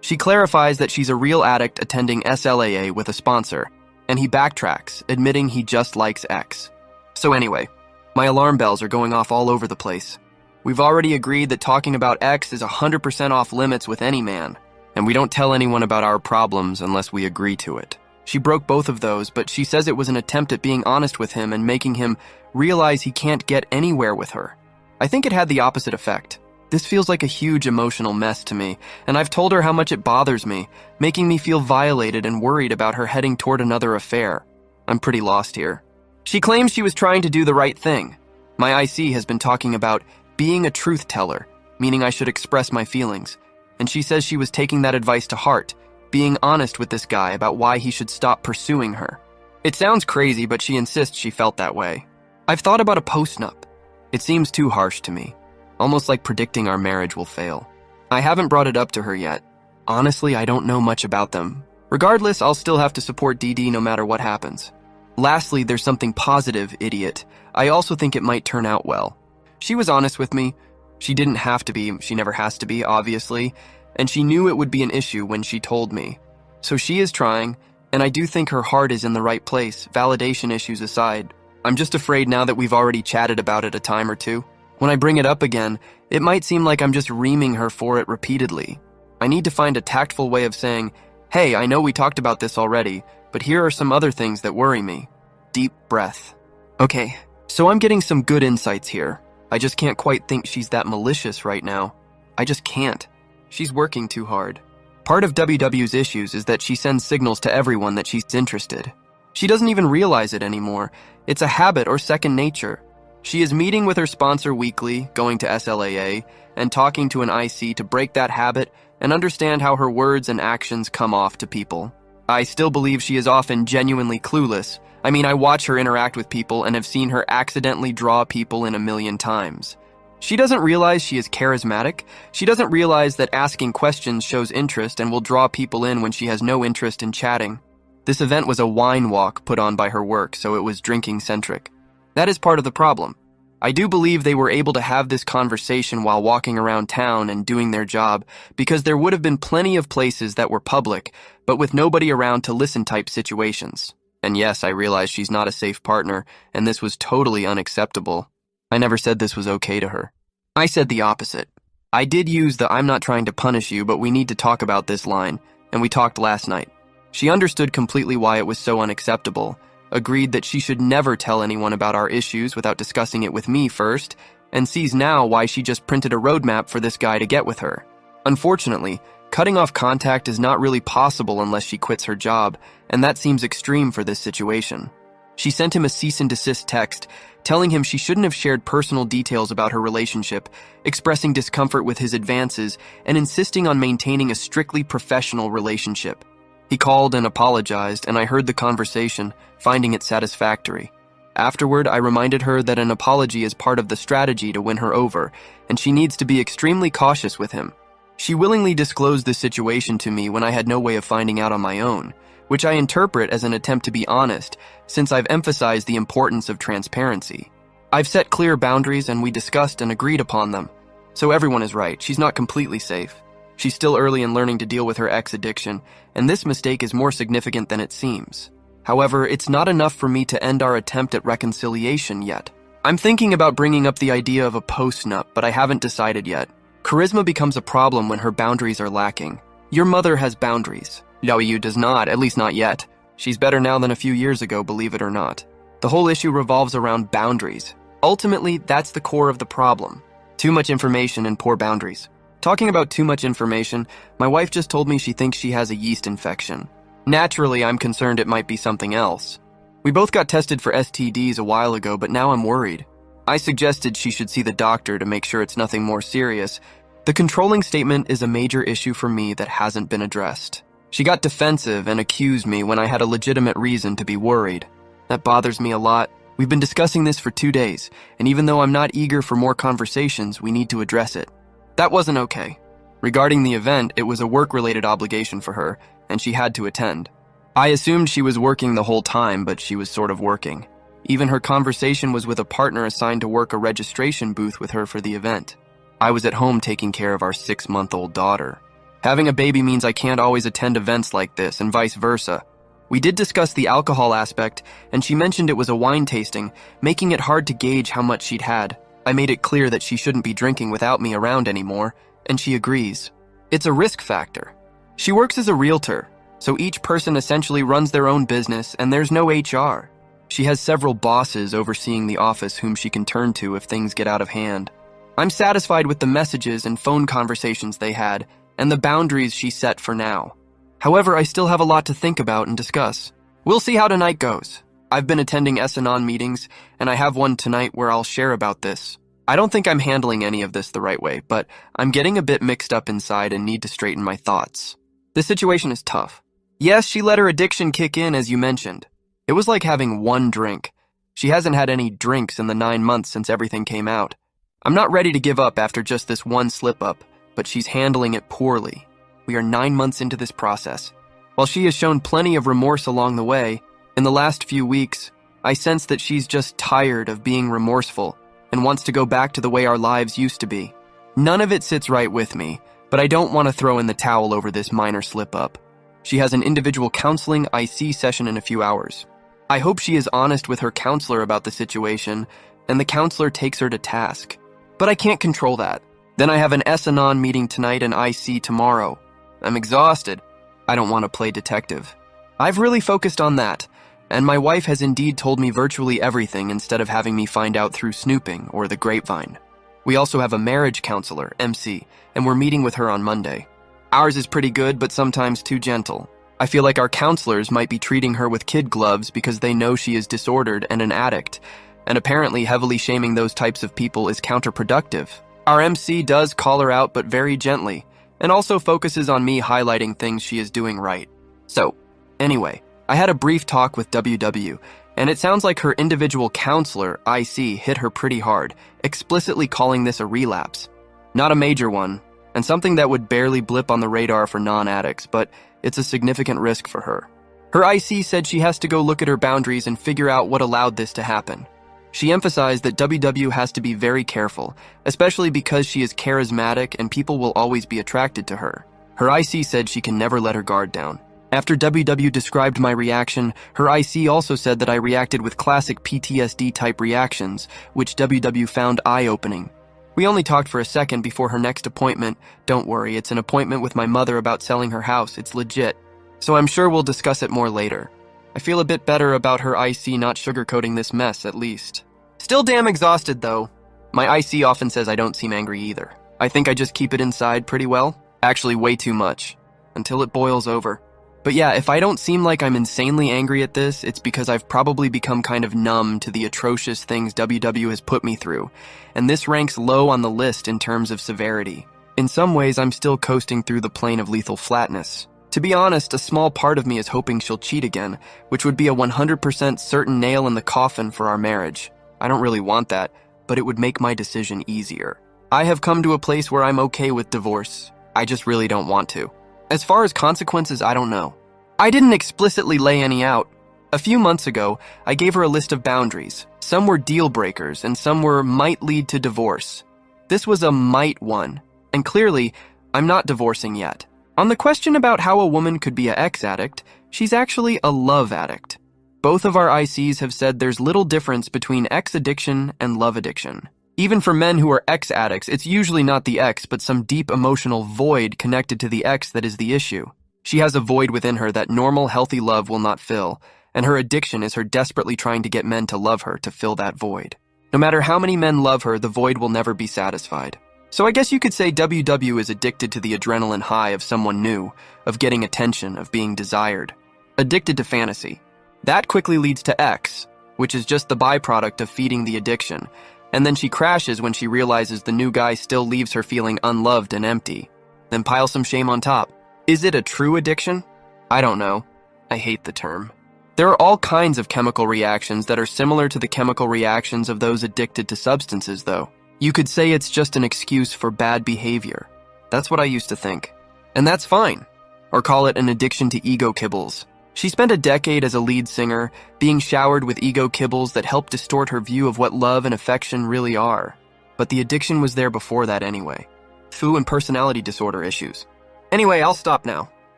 She clarifies that she's a real addict attending SLAA with a sponsor, and he backtracks, admitting he just likes X. So anyway, my alarm bells are going off all over the place. We've already agreed that talking about X is 100% off limits with any man, and we don't tell anyone about our problems unless we agree to it. She broke both of those, but she says it was an attempt at being honest with him and making him realize he can't get anywhere with her. I think it had the opposite effect. This feels like a huge emotional mess to me, and I've told her how much it bothers me, making me feel violated and worried about her heading toward another affair. I'm pretty lost here. She claims she was trying to do the right thing. My IC has been talking about being a truth teller, meaning I should express my feelings, and she says she was taking that advice to heart, being honest with this guy about why he should stop pursuing her. It sounds crazy, but she insists she felt that way. I've thought about a postnup. It seems too harsh to me, almost like predicting our marriage will fail. I haven't brought it up to her yet. Honestly, I don't know much about them. Regardless, I'll still have to support DD no matter what happens. Lastly, there's something positive, idiot. I also think it might turn out well. She was honest with me. She didn't have to be, she never has to be, obviously, and she knew it would be an issue when she told me. So she is trying, and I do think her heart is in the right place, validation issues aside. I'm just afraid now that we've already chatted about it a time or two. When I bring it up again, it might seem like I'm just reaming her for it repeatedly. I need to find a tactful way of saying, hey, I know we talked about this already, but here are some other things that worry me. Deep breath. Okay, so I'm getting some good insights here. I just can't quite think she's that malicious right now. I just can't. She's working too hard. Part of WW's issues is that she sends signals to everyone that she's interested. She doesn't even realize it anymore. It's a habit or second nature. She is meeting with her sponsor weekly, going to SLAA, and talking to an IC to break that habit and understand how her words and actions come off to people. I still believe she is often genuinely clueless. I mean, I watch her interact with people and have seen her accidentally draw people in a million times. She doesn't realize she is charismatic. She doesn't realize that asking questions shows interest and will draw people in when she has no interest in chatting. This event was a wine walk put on by her work, so it was drinking-centric. That is part of the problem. I do believe they were able to have this conversation while walking around town and doing their job because there would have been plenty of places that were public, but with nobody around to listen type situations. And yes, I realize she's not a safe partner, and this was totally unacceptable. I never said this was okay to her. I said the opposite. I did use the "I'm not trying to punish you, but we need to talk about this" line, and we talked last night. She understood completely why it was so unacceptable, agreed that she should never tell anyone about our issues without discussing it with me first, and sees now why she just printed a roadmap for this guy to get with her. Unfortunately, cutting off contact is not really possible unless she quits her job, and that seems extreme for this situation. She sent him a cease and desist text, telling him she shouldn't have shared personal details about her relationship, expressing discomfort with his advances, and insisting on maintaining a strictly professional relationship. He called and apologized, and I heard the conversation, finding it satisfactory. Afterward, I reminded her that an apology is part of the strategy to win her over, and she needs to be extremely cautious with him. She willingly disclosed the situation to me when I had no way of finding out on my own, which I interpret as an attempt to be honest, since I've emphasized the importance of transparency. I've set clear boundaries and we discussed and agreed upon them. So everyone is right, she's not completely safe. She's still early in learning to deal with her ex addiction, and this mistake is more significant than it seems. However, it's not enough for me to end our attempt at reconciliation yet. I'm thinking about bringing up the idea of a postnup, but I haven't decided yet. Charisma becomes a problem when her boundaries are lacking. Your mother has boundaries. Yu does not, at least not yet. She's better now than a few years ago, believe it or not. The whole issue revolves around boundaries. Ultimately, that's the core of the problem. Too much information and poor boundaries. Talking about too much information, my wife just told me she thinks she has a yeast infection. Naturally, I'm concerned it might be something else. We both got tested for STDs a while ago, but now I'm worried. I suggested she should see the doctor to make sure it's nothing more serious. The controlling statement is a major issue for me that hasn't been addressed. She got defensive and accused me when I had a legitimate reason to be worried. That bothers me a lot. We've been discussing this for 2 days, and even though I'm not eager for more conversations, we need to address it. That wasn't okay. Regarding the event, it was a work-related obligation for her, and she had to attend. I assumed she was working the whole time, but she was sort of working. Even her conversation was with a partner assigned to work a registration booth with her for the event. I was at home taking care of our 6-month-old daughter. Having a baby means I can't always attend events like this, and vice versa. We did discuss the alcohol aspect, and she mentioned it was a wine tasting, making it hard to gauge how much she'd had. I made it clear that she shouldn't be drinking without me around anymore, and she agrees. It's a risk factor. She works as a realtor, so each person essentially runs their own business, and there's no HR. She has several bosses overseeing the office whom she can turn to if things get out of hand. I'm satisfied with the messages and phone conversations they had, and the boundaries she set for now. However, I still have a lot to think about and discuss. We'll see how tonight goes. I've been attending S-Anon meetings, and I have one tonight where I'll share about this. I don't think I'm handling any of this the right way, but I'm getting a bit mixed up inside and need to straighten my thoughts. This situation is tough. Yes, she let her addiction kick in, as you mentioned. It was like having one drink. She hasn't had any drinks in the 9 months since everything came out. I'm not ready to give up after just this one slip-up, but she's handling it poorly. We are 9 months into this process. While she has shown plenty of remorse along the way, in the last few weeks, I sense that she's just tired of being remorseful and wants to go back to the way our lives used to be. None of it sits right with me, but I don't want to throw in the towel over this minor slip-up. She has an individual counseling IC session in a few hours. I hope she is honest with her counselor about the situation, and the counselor takes her to task. But I can't control that. Then I have an S-Anon meeting tonight and IC tomorrow. I'm exhausted. I don't want to play detective. I've really focused on that, and my wife has indeed told me virtually everything instead of having me find out through snooping or the grapevine. We also have a marriage counselor, MC, and we're meeting with her on Monday. Ours is pretty good, but sometimes too gentle. I feel like our counselors might be treating her with kid gloves because they know she is disordered and an addict, and apparently heavily shaming those types of people is counterproductive. Our MC does call her out, but very gently, and also focuses on me highlighting things she is doing right. So, anyway, I had a brief talk with WW, and it sounds like her individual counselor, IC, hit her pretty hard, explicitly calling this a relapse. Not a major one, and something that would barely blip on the radar for non-addicts, but it's a significant risk for her. Her IC said she has to go look at her boundaries and figure out what allowed this to happen. She emphasized that WW has to be very careful, especially because she is charismatic and people will always be attracted to her. Her IC said she can never let her guard down. After WW described my reaction, her IC also said that I reacted with classic PTSD-type reactions, which WW found eye-opening. We only talked for a second before her next appointment. Don't worry, it's an appointment with my mother about selling her house. It's legit. So I'm sure we'll discuss it more later. I feel a bit better about her IC not sugarcoating this mess, at least. Still damn exhausted, though. My IC often says I don't seem angry either. I think I just keep it inside pretty well. Actually, way too much. Until it boils over. But yeah, if I don't seem like I'm insanely angry at this, it's because I've probably become kind of numb to the atrocious things WW has put me through, and this ranks low on the list in terms of severity. In some ways, I'm still coasting through the plane of lethal flatness. To be honest, a small part of me is hoping she'll cheat again, which would be a 100% certain nail in the coffin for our marriage. I don't really want that, but it would make my decision easier. I have come to a place where I'm okay with divorce. I just really don't want to. As far as consequences, I don't know. I didn't explicitly lay any out. A few months ago, I gave her a list of boundaries. Some were deal breakers, and some were might lead to divorce. This was a might one, and clearly, I'm not divorcing yet. On the question about how a woman could be an ex-addict, she's actually a love addict. Both of our ICs have said there's little difference between ex-addiction and love addiction. Even for men who are ex-addicts, it's usually not the ex, but some deep emotional void connected to the ex that is the issue. She has a void within her that normal, healthy love will not fill, and her addiction is her desperately trying to get men to love her to fill that void. No matter how many men love her, the void will never be satisfied. So I guess you could say WW is addicted to the adrenaline high of someone new, of getting attention, of being desired. Addicted to fantasy. That quickly leads to X, which is just the byproduct of feeding the addiction, and then she crashes when she realizes the new guy still leaves her feeling unloved and empty. Then pile some shame on top. Is it a true addiction? I don't know. I hate the term. There are all kinds of chemical reactions that are similar to the chemical reactions of those addicted to substances, though. You could say it's just an excuse for bad behavior. That's what I used to think. And that's fine. Or call it an addiction to ego kibbles. She spent a decade as a lead singer, being showered with ego kibbles that helped distort her view of what love and affection really are. But the addiction was there before that anyway. Foo and personality disorder issues. Anyway, I'll stop now.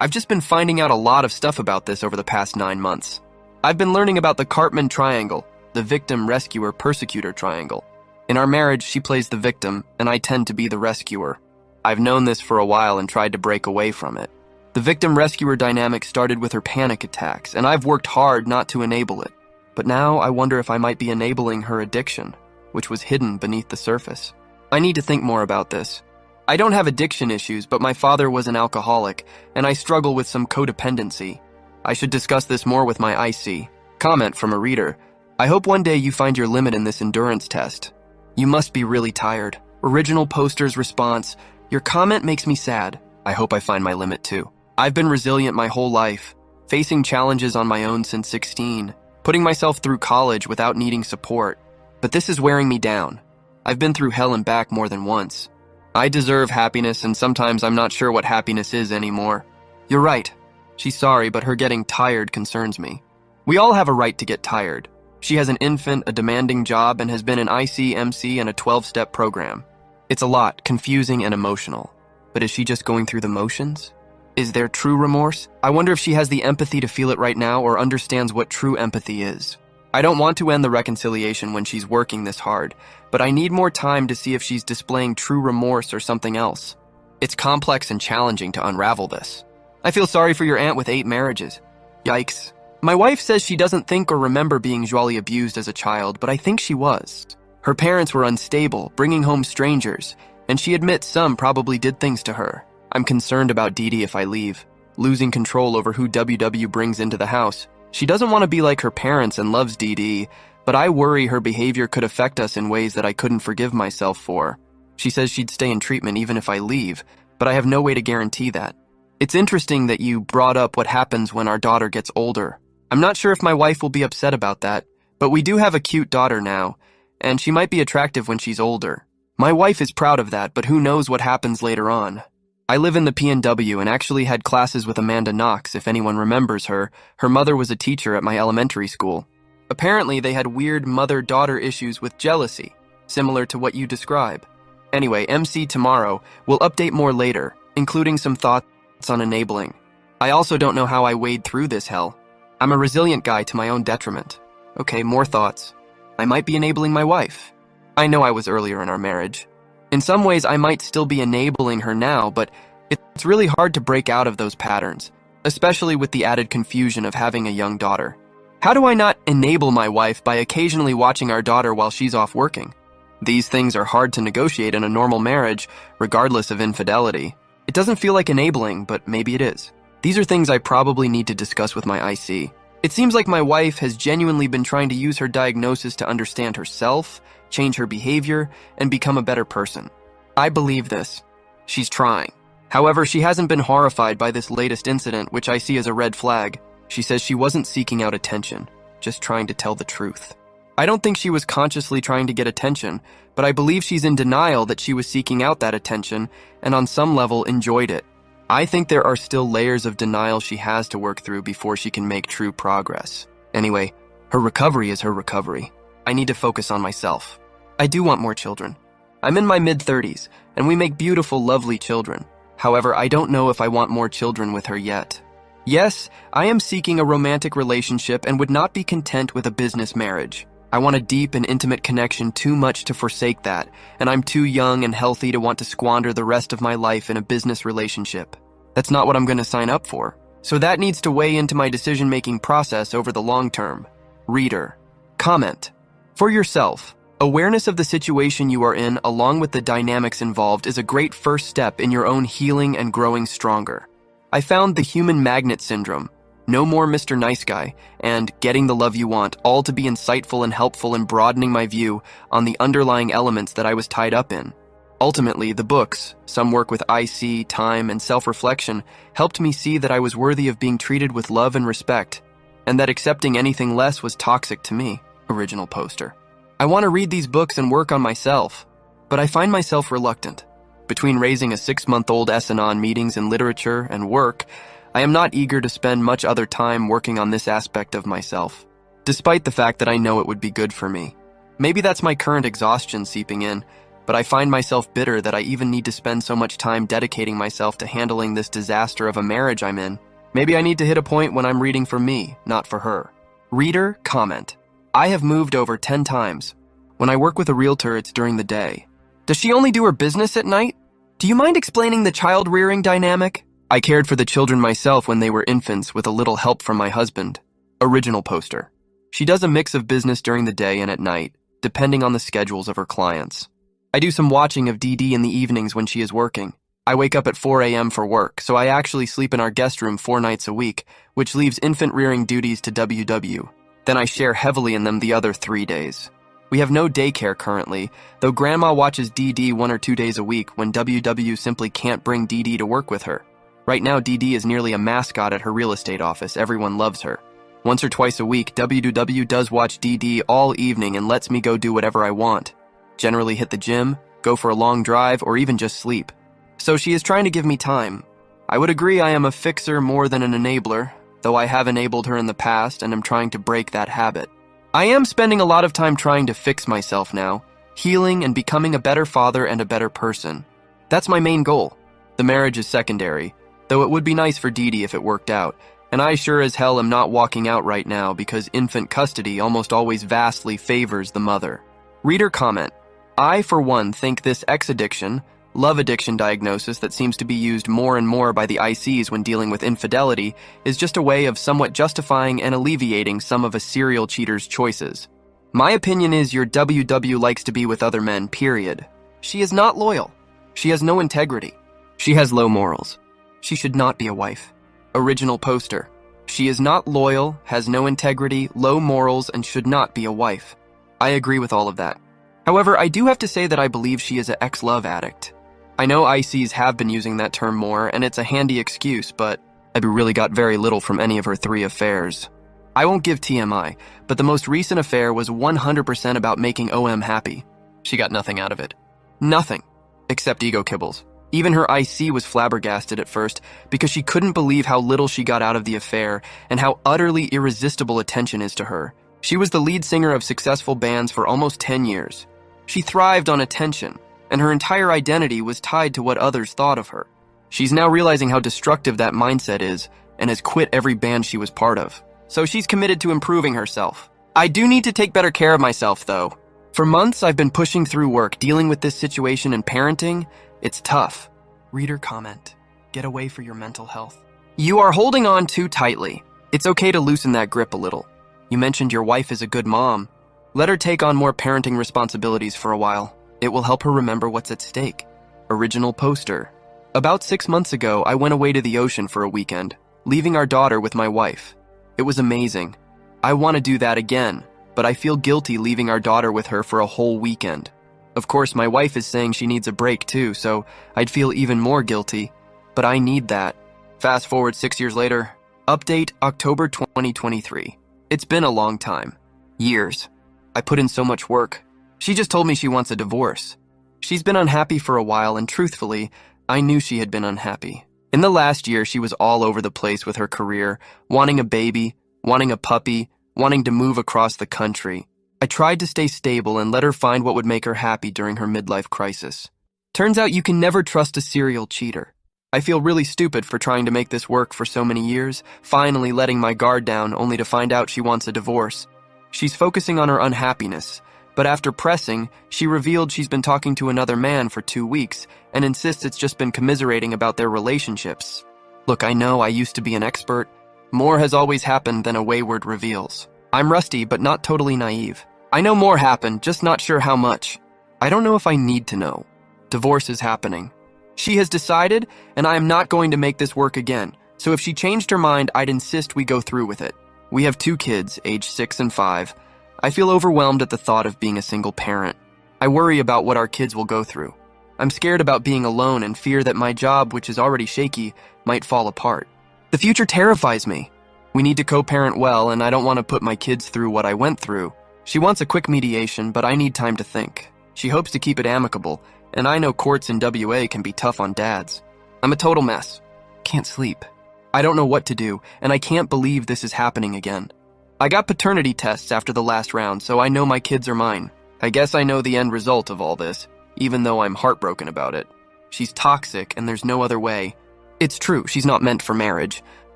I've just been finding out a lot of stuff about this over the past 9 months. I've been learning about the Cartman Triangle, the victim-rescuer-persecutor triangle. In our marriage, she plays the victim, and I tend to be the rescuer. I've known this for a while and tried to break away from it. The victim-rescuer dynamic started with her panic attacks, and I've worked hard not to enable it. But now I wonder if I might be enabling her addiction, which was hidden beneath the surface. I need to think more about this. I don't have addiction issues, but my father was an alcoholic, and I struggle with some codependency. I should discuss this more with my IC. Comment from a reader. I hope one day you find your limit in this endurance test. You must be really tired. Original poster's response. Your comment makes me sad. I hope I find my limit too. I've been resilient my whole life, facing challenges on my own since 16, putting myself through college without needing support. But this is wearing me down. I've been through hell and back more than once. I deserve happiness, and sometimes I'm not sure what happiness is anymore. You're right. She's sorry, but her getting tired concerns me. We all have a right to get tired. She has an infant, a demanding job, and has been in IC, MC, and a 12-step program. It's a lot, confusing and emotional. But is she just going through the motions? Is there true remorse? I wonder if she has the empathy to feel it right now or understands what true empathy is. I don't want to end the reconciliation when she's working this hard, but I need more time to see if she's displaying true remorse or something else. It's complex and challenging to unravel this. I feel sorry for your aunt with 8 marriages. Yikes. My wife says she doesn't think or remember being Jolie abused as a child, but I think she was. Her parents were unstable, bringing home strangers, and she admits some probably did things to her. I'm concerned about Dee Dee if I leave, losing control over who WW brings into the house. She doesn't want to be like her parents and loves Dee Dee, but I worry her behavior could affect us in ways that I couldn't forgive myself for. She says she'd stay in treatment even if I leave, but I have no way to guarantee that. It's interesting that you brought up what happens when our daughter gets older. I'm not sure if my wife will be upset about that, but we do have a cute daughter now, and she might be attractive when she's older. My wife is proud of that, but who knows what happens later on. I live in the PNW and actually had classes with Amanda Knox, if anyone remembers her. Her mother was a teacher at my elementary school. Apparently, they had weird mother-daughter issues with jealousy, similar to what you describe. Anyway, MC tomorrow. We'll update more later, including some thoughts on enabling. I also don't know how I wade through this hell. I'm a resilient guy to my own detriment. Okay, more thoughts. I might be enabling my wife. I know I was earlier in our marriage. In some ways, I might still be enabling her now, but it's really hard to break out of those patterns, especially with the added confusion of having a young daughter. How do I not enable my wife by occasionally watching our daughter while she's off working? These things are hard to negotiate in a normal marriage, regardless of infidelity. It doesn't feel like enabling, but maybe it is. These are things I probably need to discuss with my IC. It seems like my wife has genuinely been trying to use her diagnosis to understand herself, change her behavior, and become a better person. I believe this. She's trying. However, she hasn't been horrified by this latest incident, which I see as a red flag. She says she wasn't seeking out attention, just trying to tell the truth. I don't think she was consciously trying to get attention, but I believe she's in denial that she was seeking out that attention and on some level enjoyed it. I think there are still layers of denial she has to work through before she can make true progress. Anyway, her recovery is her recovery. I need to focus on myself. I do want more children. I'm in my mid-30s, and we make beautiful, lovely children. However, I don't know if I want more children with her yet. Yes, I am seeking a romantic relationship and would not be content with a business marriage. I want a deep and intimate connection too much to forsake that, and I'm too young and healthy to want to squander the rest of my life in a business relationship. That's not what I'm going to sign up for. So that needs to weigh into my decision-making process over the long term. Reader. Comment. For yourself, awareness of the situation you are in along with the dynamics involved is a great first step in your own healing and growing stronger. I found the human magnet syndrome, No More Mr. Nice Guy, and Getting the Love You Want all to be insightful and helpful in broadening my view on the underlying elements that I was tied up in. Ultimately, the books, some work with IC, time, and self-reflection, helped me see that I was worthy of being treated with love and respect, and that accepting anything less was toxic to me. Original poster. I want to read these books and work on myself, but I find myself reluctant. Between raising a 6-month-old SNON meetings in literature and work, I am not eager to spend much other time working on this aspect of myself, despite the fact that I know it would be good for me. Maybe that's my current exhaustion seeping in, but I find myself bitter that I even need to spend so much time dedicating myself to handling this disaster of a marriage I'm in. Maybe I need to hit a point when I'm reading for me, not for her. Reader, comment. I have moved over 10 times. When I work with a realtor, it's during the day. Does she only do her business at night? Do you mind explaining the child-rearing dynamic? I cared for the children myself when they were infants with a little help from my husband. Original poster. She does a mix of business during the day and at night, depending on the schedules of her clients. I do some watching of Dee Dee in the evenings when she is working. I wake up at 4 a.m. for work, so I actually sleep in our guest room 4 nights a week, which leaves infant rearing duties to WW. Then I share heavily in them the other 3 days. We have no daycare currently, though Grandma watches DD 1 or 2 days a week when WW simply can't bring DD to work with her. Right now, DD is nearly a mascot at her real estate office. Everyone loves her. Once or twice a week, WW does watch DD all evening and lets me go do whatever I want. Generally hit the gym, go for a long drive, or even just sleep. So she is trying to give me time. I would agree I am a fixer more than an enabler, though I have enabled her in the past and am trying to break that habit. I am spending a lot of time trying to fix myself now, healing and becoming a better father and a better person. That's my main goal. The marriage is secondary, though it would be nice for Dee Dee if it worked out, and I sure as hell am not walking out right now because infant custody almost always vastly favors the mother. Reader comment: I, for one, think this X-addiction, love addiction diagnosis that seems to be used more and more by the ICs when dealing with infidelity is just a way of somewhat justifying and alleviating some of a serial cheater's choices. My opinion is your WW likes to be with other men, period. She is not loyal. She has no integrity. She has low morals. She should not be a wife. Original poster. She is not loyal, has no integrity, low morals, and should not be a wife. I agree with all of that. However, I do have to say that I believe she is an ex-love addict. I know ICs have been using that term more, and it's a handy excuse, but I really got very little from any of her 3 affairs. I won't give TMI, but the most recent affair was 100% about making OM happy. She got nothing out of it. Nothing. Except ego kibbles. Even her IC was flabbergasted at first because she couldn't believe how little she got out of the affair and how utterly irresistible attention is to her. She was the lead singer of successful bands for almost 10 years. She thrived on attention, and her entire identity was tied to what others thought of her. She's now realizing how destructive that mindset is and has quit every band she was part of. So she's committed to improving herself. I do need to take better care of myself, though. For months, I've been pushing through work, dealing with this situation and parenting. It's tough. Reader comment: get away for your mental health. You are holding on too tightly. It's okay to loosen that grip a little. You mentioned your wife is a good mom. Let her take on more parenting responsibilities for a while. It will help her remember what's at stake. Original poster. About 6 months ago, I went away to the ocean for a weekend, leaving our daughter with my wife. It was amazing. I want to do that again, but I feel guilty leaving our daughter with her for a whole weekend. Of course, my wife is saying she needs a break too, so I'd feel even more guilty, but I need that. Fast forward 6 years later. Update October 2023. It's been a long time. Years. I put in so much work. She just told me she wants a divorce. She's been unhappy for a while, and truthfully, I knew she had been unhappy. In the last year, she was all over the place with her career, wanting a baby, wanting a puppy, wanting to move across the country. I tried to stay stable and let her find what would make her happy during her midlife crisis. Turns out you can never trust a serial cheater. I feel really stupid for trying to make this work for so many years, finally letting my guard down only to find out she wants a divorce. She's focusing on her unhappiness, but after pressing, she revealed she's been talking to another man for 2 weeks and insists it's just been commiserating about their relationships. Look, I know I used to be an expert. More has always happened than a wayward reveals. I'm rusty, but not totally naive. I know more happened, just not sure how much. I don't know if I need to know. Divorce is happening. She has decided, and I am not going to make this work again, so if she changed her mind, I'd insist we go through with it. We have 2 kids, aged 6 and 5. I feel overwhelmed at the thought of being a single parent. I worry about what our kids will go through. I'm scared about being alone and fear that my job, which is already shaky, might fall apart. The future terrifies me. We need to co-parent well, and I don't want to put my kids through what I went through. She wants a quick mediation, but I need time to think. She hopes to keep it amicable, and I know courts in WA can be tough on dads. I'm a total mess. Can't sleep. I don't know what to do, and I can't believe this is happening again. I got paternity tests after the last round, so I know my kids are mine. I guess I know the end result of all this, even though I'm heartbroken about it. She's toxic, and there's no other way. It's true, she's not meant for marriage.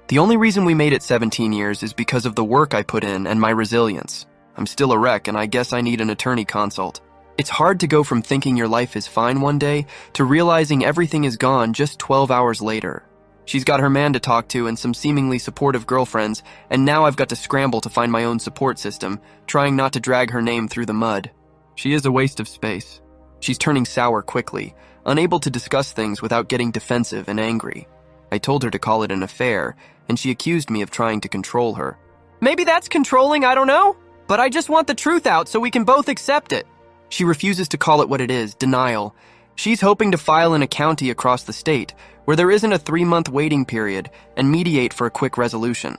The only reason we made it 17 years is because of the work I put in and my resilience. I'm still a wreck, and I guess I need an attorney consult. It's hard to go from thinking your life is fine one day to realizing everything is gone just 12 hours later. She's got her man to talk to and some seemingly supportive girlfriends, and now I've got to scramble to find my own support system, trying not to drag her name through the mud. She is a waste of space. She's turning sour quickly, unable to discuss things without getting defensive and angry. I told her to call it an affair, and she accused me of trying to control her. Maybe that's controlling, I don't know. But I just want the truth out so we can both accept it. She refuses to call it what it is, denial. She's hoping to file in a county across the state, where there isn't a 3-month waiting period, and mediate for a quick resolution.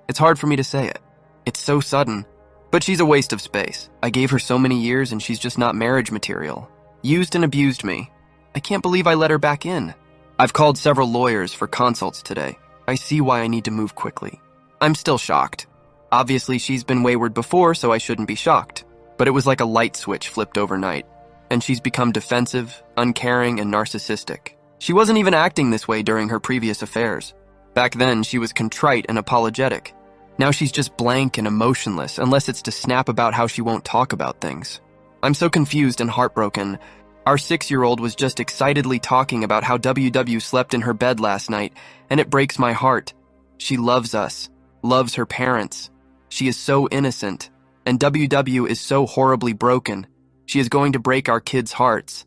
It's hard for me to say it. It's so sudden. But she's a waste of space. I gave her so many years and she's just not marriage material. Used and abused me. I can't believe I let her back in. I've called several lawyers for consults today. I see why I need to move quickly. I'm still shocked. Obviously, she's been wayward before, so I shouldn't be shocked. But it was like a light switch flipped overnight. And she's become defensive, uncaring, and narcissistic. She wasn't even acting this way during her previous affairs. Back then, she was contrite and apologetic. Now she's just blank and emotionless, unless it's to snap about how she won't talk about things. I'm so confused and heartbroken. Our 6-year-old was just excitedly talking about how WW slept in her bed last night, and it breaks my heart. She loves us, loves her parents. She is so innocent, and WW is so horribly broken. She is going to break our kids' hearts.